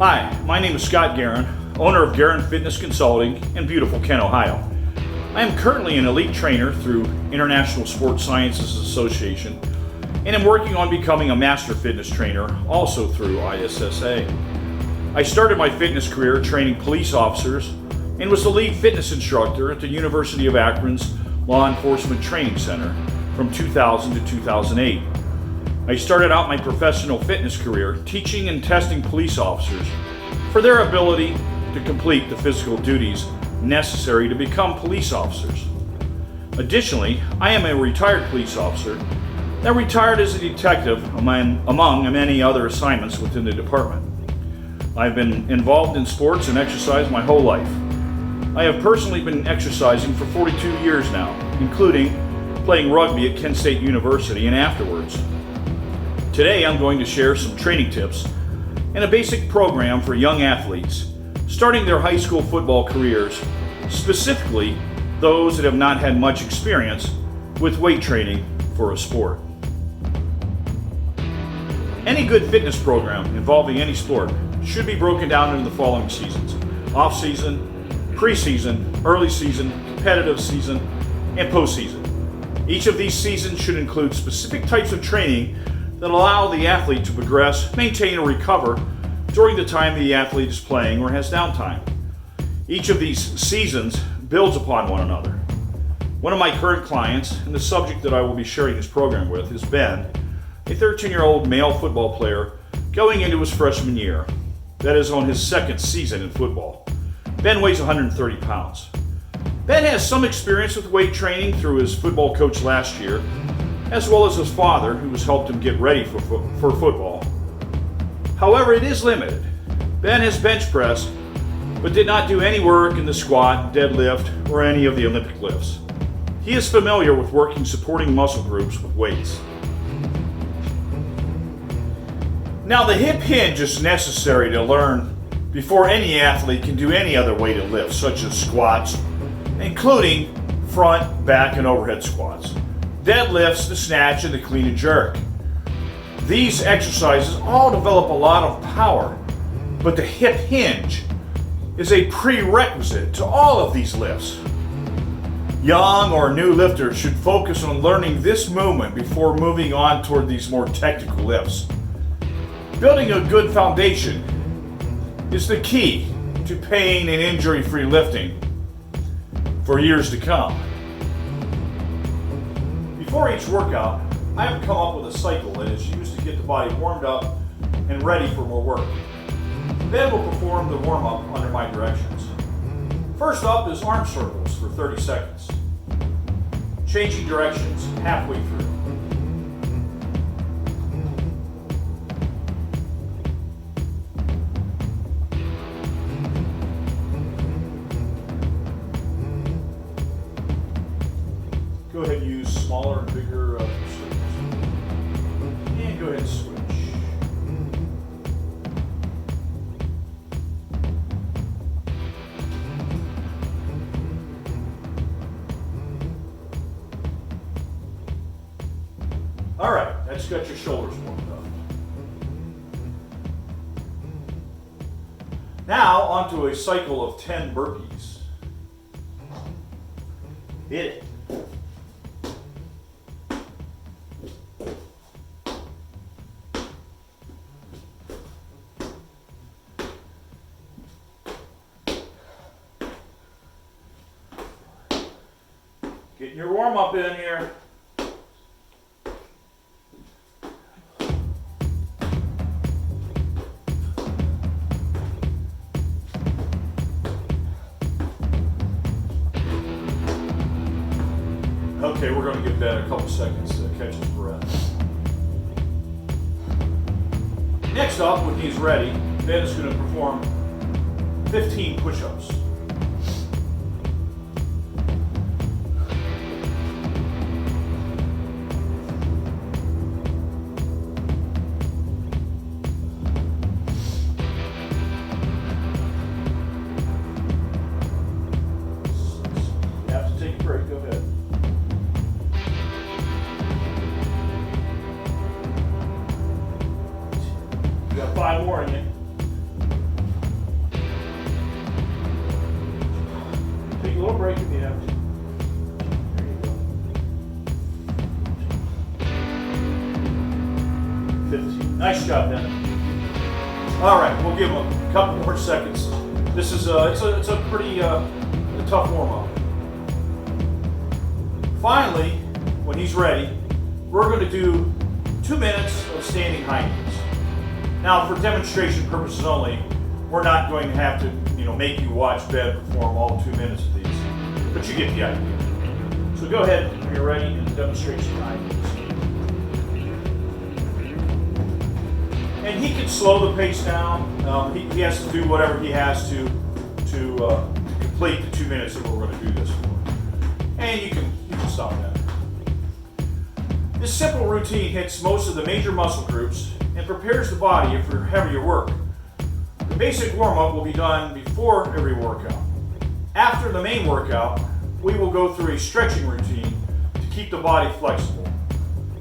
Hi, my name is Scott Guerin, owner of Guerin Fitness Consulting in beautiful Kent, Ohio. I am currently an elite trainer through International Sports Sciences Association and am working on becoming a master fitness trainer also through ISSA. I started my fitness career training police officers and was the lead fitness instructor at the University of Akron's Law Enforcement Training Center from 2000 to 2008. I started out my professional fitness career teaching and testing police officers for their ability to complete the physical duties necessary to become police officers. Additionally, I am a retired police officer that retired as a detective among many other assignments within the department. I've been involved in sports and exercise my whole life. I have personally been exercising for 42 years now, including playing rugby at Kent State University and afterwards. Today I'm going to share some training tips and a basic program for young athletes starting their high school football careers, specifically those that have not had much experience with weight training for a sport. Any good fitness program involving any sport should be broken down into the following seasons: off-season, preseason, early season, competitive season, and postseason. Each of these seasons should include specific types of training that allow the athlete to progress, maintain, or recover during the time the athlete is playing or has downtime. Each of these seasons builds upon one another. One of my current clients, and the subject that I will be sharing this program with, is Ben, a 13-year-old male football player going into his freshman year. That is on his second season in football. Ben weighs 130 pounds. Ben has some experience with weight training through his football coach last year, as well as his father, who has helped him get ready for football. However, it is limited. Ben has bench pressed, but did not do any work in the squat, deadlift, or any of the Olympic lifts. He is familiar with working supporting muscle groups with weights. Now, the hip hinge is necessary to learn before any athlete can do any other weighted lifts, such as squats, including front, back, and overhead squats, deadlifts, the snatch, and the clean and jerk. These exercises all develop a lot of power, but the hip hinge is a prerequisite to all of these lifts. Young or new lifters should focus on learning this movement before moving on toward these more technical lifts. Building a good foundation is the key to pain and injury-free lifting for years to come. Before each workout, I have come up with a cycle that is used to get the body warmed up and ready for more work. Then we'll perform the warm-up under my directions. First up is arm circles for 30 seconds. Changing directions halfway through. Go ahead and use smaller and bigger circles. And go ahead and switch. All right, that's got your shoulders warmed up. Now onto a cycle of 10 burpees. Hit it. Getting your warm up in here. Okay, we're going to give Ben a couple seconds to catch his breath. Next up, when he's ready, Ben is going to perform 15 push-ups. You have to take a break, go ahead. You got 5 more in you. Nice job, Ben. All right, we'll give him a couple more seconds. This is it's a pretty tough warm-up. Finally, when he's ready, we're going to do 2 minutes of standing high knees. Now, for demonstration purposes only, we're not going to have to, make you watch Ben perform all 2 minutes of these, but you get the idea. So go ahead when you're ready and demonstrate some high knees. And he can slow the pace down. He has to do whatever he has to complete the 2 minutes that we're going to do this for. And you can stop that. This simple routine hits most of the major muscle groups and prepares the body for heavier work. The basic warm-up will be done before every workout. After the main workout, we will go through a stretching routine to keep the body flexible.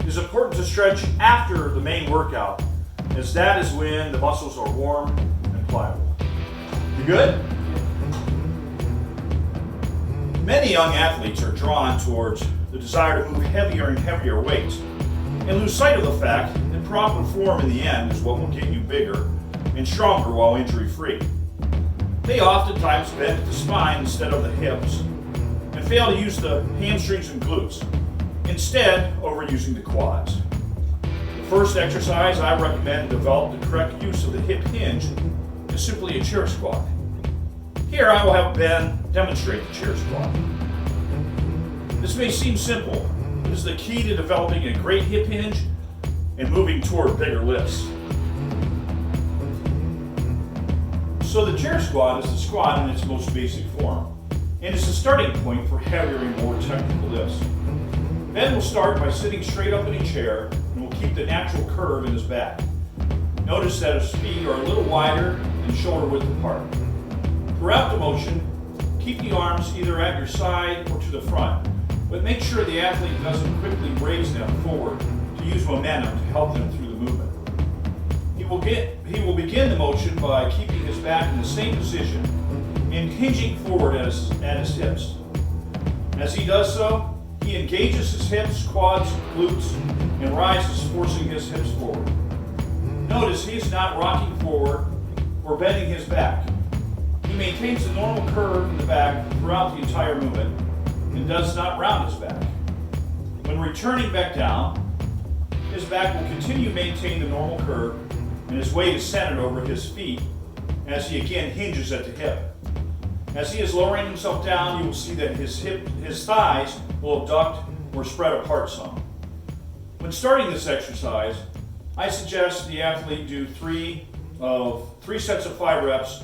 It is important to stretch after the main workout, as that is when the muscles are warm and pliable. You good? Many young athletes are drawn towards the desire to move heavier and heavier weights and lose sight of the fact that proper form in the end is what will get you bigger and stronger while injury-free. They oftentimes bend at the spine instead of the hips and fail to use the hamstrings and glutes, instead overusing the quads. The first exercise I recommend to develop the correct use of the hip hinge is simply a chair squat. Here I will have Ben demonstrate the chair squat. This may seem simple, but is the key to developing a great hip hinge and moving toward bigger lifts. So the chair squat is the squat in its most basic form, and is the starting point for heavier and more technical lifts. Ben will start by sitting straight up in a chair and will keep the natural curve in his back. Notice that his feet are a little wider and shoulder width apart. Throughout the motion, keep the arms either at your side or to the front, but make sure the athlete doesn't quickly raise them forward to use momentum to help them through the movement. He will begin the motion by keeping his back in the same position and hinging forward at his hips. As he does so, he engages his hips, quads, glutes, and rises, forcing his hips forward. Notice he is not rocking forward or bending his back. He maintains the normal curve in the back throughout the entire movement and does not round his back. When returning back down, his back will continue to maintain the normal curve and his weight is centered over his feet as he again hinges at the hip. As he is lowering himself down, you will see that his thighs will abduct or spread apart some. When starting this exercise, I suggest the athlete do three sets of 5 reps.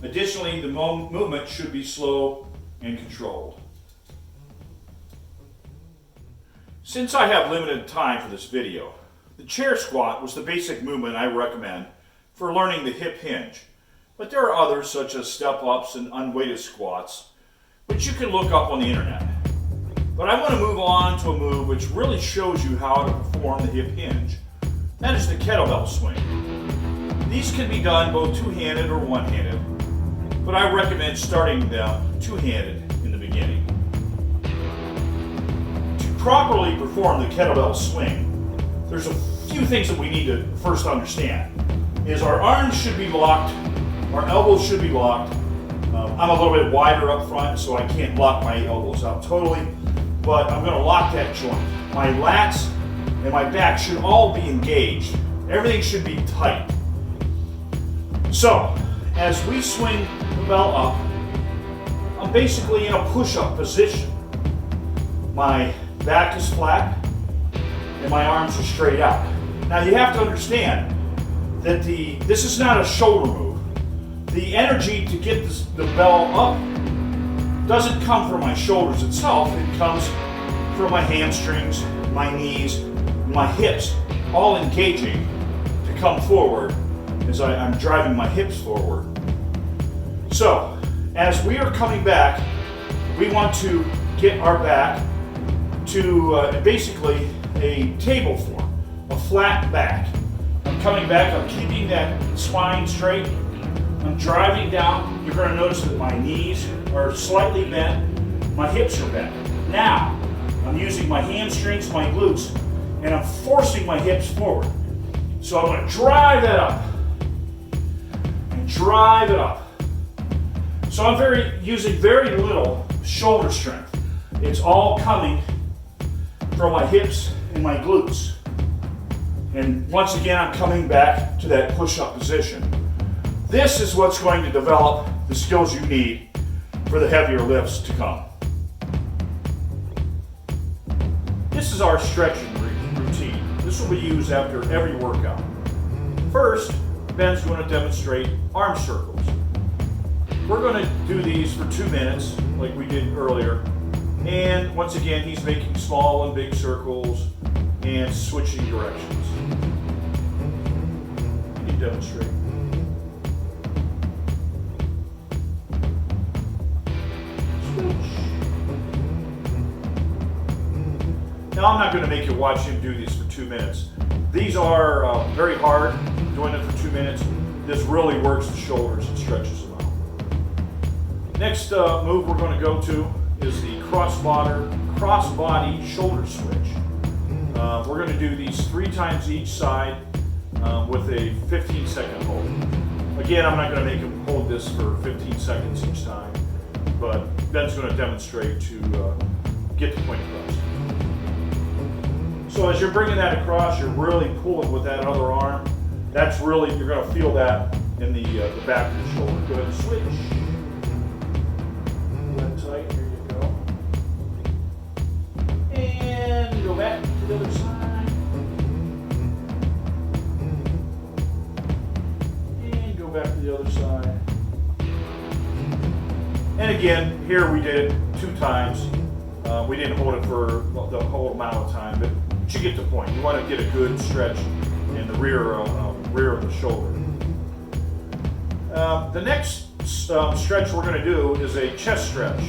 Additionally, the movement should be slow and controlled. Since I have limited time for this video, the chair squat was the basic movement I recommend for learning the hip hinge, but there are others such as step-ups and unweighted squats, which you can look up on the internet. But I want to move on to a move which really shows you how to perform the hip hinge. That is the kettlebell swing. These can be done both two-handed or one-handed, but I recommend starting them two-handed in the beginning. To properly perform the kettlebell swing, there's a few things that we need to first understand. Is our arms should be locked, our elbows should be locked. I'm a little bit wider up front, so I can't lock my elbows out totally, but I'm going to lock that joint. My lats and my back should all be engaged. Everything should be tight. So, as we swing the bell up, I'm basically in a push-up position. My back is flat and my arms are straight out. Now you have to understand that this is not a shoulder move. The energy to get the bell up doesn't come from my shoulders itself. It comes from my hamstrings, my knees, my hips, all engaging to come forward as I'm driving my hips forward. So, as we are coming back, we want to get our back to basically a table form, a flat back. I'm coming back, I'm keeping that spine straight. I'm driving down. You're going to notice that my knees are slightly bent, my hips are bent. Now, I'm using my hamstrings, my glutes, and I'm forcing my hips forward. So I'm going to drive that up and drive it up. So I'm using very little shoulder strength. It's all coming from my hips and my glutes. And once again, I'm coming back to that push-up position. This is what's going to develop the skills you need for the heavier lifts to come. This is our stretching routine. This will be used after every workout. First, Ben's going to demonstrate arm circles. We're going to do these for 2 minutes, like we did earlier. And once again, he's making small and big circles and switching directions. Can you demonstrate? Now, I'm not going to make you watch him do these for 2 minutes. These are very hard, doing it for 2 minutes. This really works the shoulders and stretches them out. Next move we're going to go to is the cross-body shoulder switch. We're going to do these 3 times each side with a 15-second hold. Again, I'm not going to make him hold this for 15 seconds each time, but Ben's going to demonstrate to get the point across. So as you're bringing that across, you're really pulling with that other arm. That's really, you're going to feel that in the back of the shoulder. Go ahead and switch. Pull that tight. Here you go. And go back to the other side. And go back to the other side. And again, here we did it 2 times. We didn't hold it for the whole amount of time, but you get the point. You want to get a good stretch in the rear of the shoulder. The next stretch we're going to do is a chest stretch.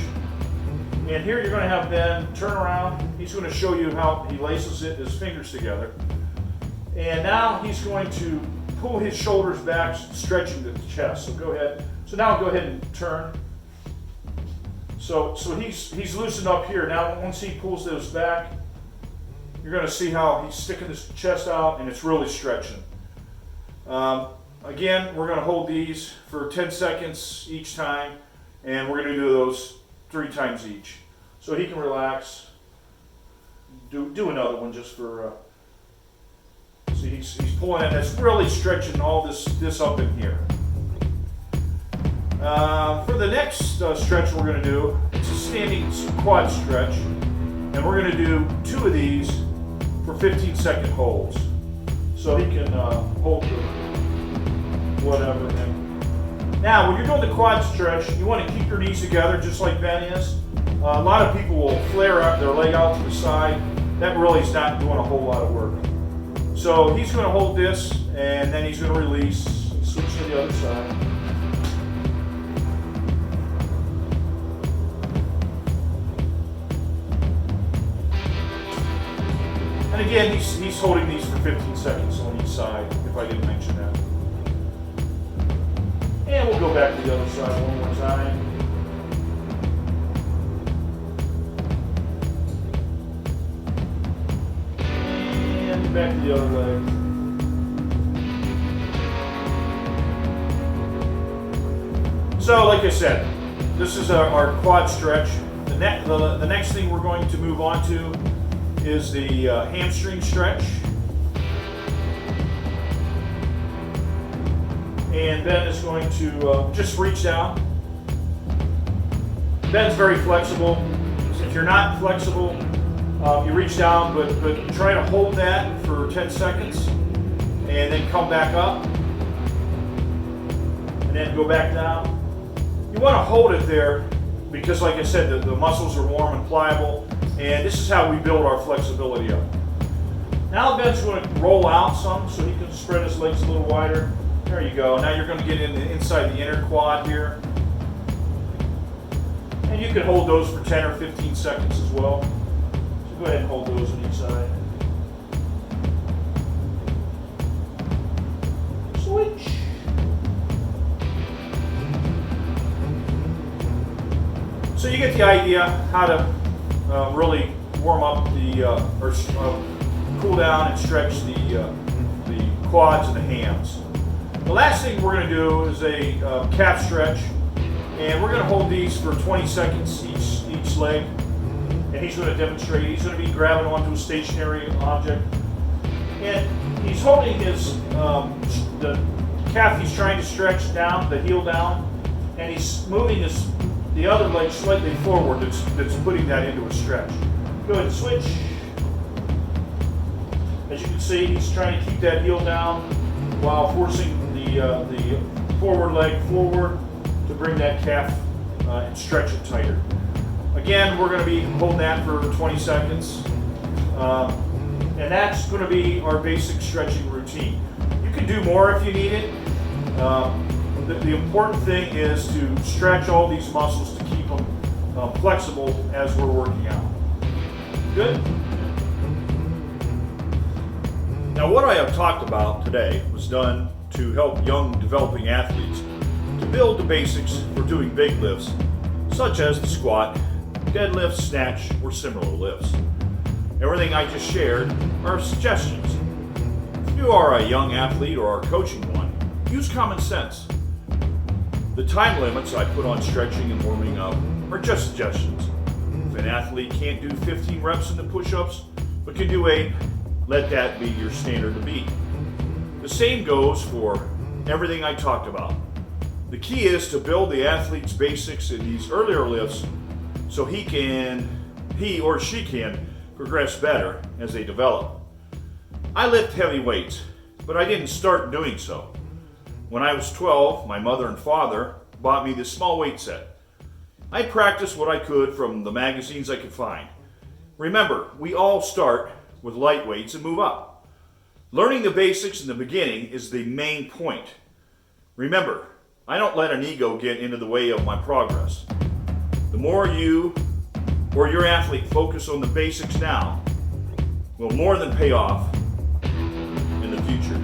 And here you're going to have Ben turn around. He's going to show you how he laces his fingers together. And now he's going to pull his shoulders back, stretching the chest. So go ahead. So now go ahead and turn. So he's loosened up here. Now once he pulls those back, you're going to see how he's sticking his chest out and it's really stretching. Again, we're going to hold these for 10 seconds each time, and we're going to do those 3 times each. So he can relax. Do another one just for, see he's pulling it. It's really stretching all this up in here. For the next stretch we're going to do, it's a standing quad stretch, and we're going to do 2 of these for 15-second holds. So he can hold the whatever. Now, when you're doing the quad stretch, you want to keep your knees together just like Ben is. A lot of people will flare up their leg out to the side. That really is not doing a whole lot of work. So he's going to hold this, and then he's going to release, switch to the other side. And again, he's holding these for 15 seconds on each side, if I didn't mention that. And we'll go back to the other side one more time. And back to the other leg. So, like I said, this is our quad stretch. The next thing we're going to move on to is the hamstring stretch. And Ben is going to just reach down. Ben's very flexible. So if you're not flexible, you reach down, but try to hold that for 10 seconds and then come back up and then go back down. You want to hold it there because, like I said, the muscles are warm and pliable, and this is how we build our flexibility up. Now Ben's going to roll out some so he can spread his legs a little wider. There you go. Now you're going to get inside the inner quad here. And you can hold those for 10 or 15 seconds as well. So go ahead and hold those on each side. Switch. So you get the idea how to really warm up the, cool down and stretch the quads and the hams. The last thing we're going to do is a calf stretch, and we're going to hold these for 20 seconds each leg, and he's going to demonstrate. He's going to be grabbing onto a stationary object, and he's holding his the calf he's trying to stretch down, the heel down, and he's moving the other leg slightly forward. That's putting that into a stretch. Go ahead and switch. As you can see, he's trying to keep that heel down while forcing the forward leg forward to bring that calf and stretch it tighter. Again, we're going to be holding that for 20 seconds. And that's going to be our basic stretching routine. You can do more if you need it. The important thing is to stretch all these muscles to keep them flexible as we're working out. Good? Now, what I have talked about today was done to help young developing athletes to build the basics for doing big lifts, such as the squat, deadlift, snatch, or similar lifts. Everything I just shared are suggestions. If you are a young athlete or are coaching one, use common sense. The time limits I put on stretching and warming up are just suggestions. If an athlete can't do 15 reps in the push-ups, but can do 8, let that be your standard to beat. The same goes for everything I talked about. The key is to build the athlete's basics in these earlier lifts so he or she can progress better as they develop. I lift heavy weights, but I didn't start doing so. When I was 12, my mother and father bought me this small weight set. I practiced what I could from the magazines I could find. Remember, we all start with light weights and move up. Learning the basics in the beginning is the main point. Remember, I don't let an ego get into the way of my progress. The more you or your athlete focus on the basics now will more than pay off in the future.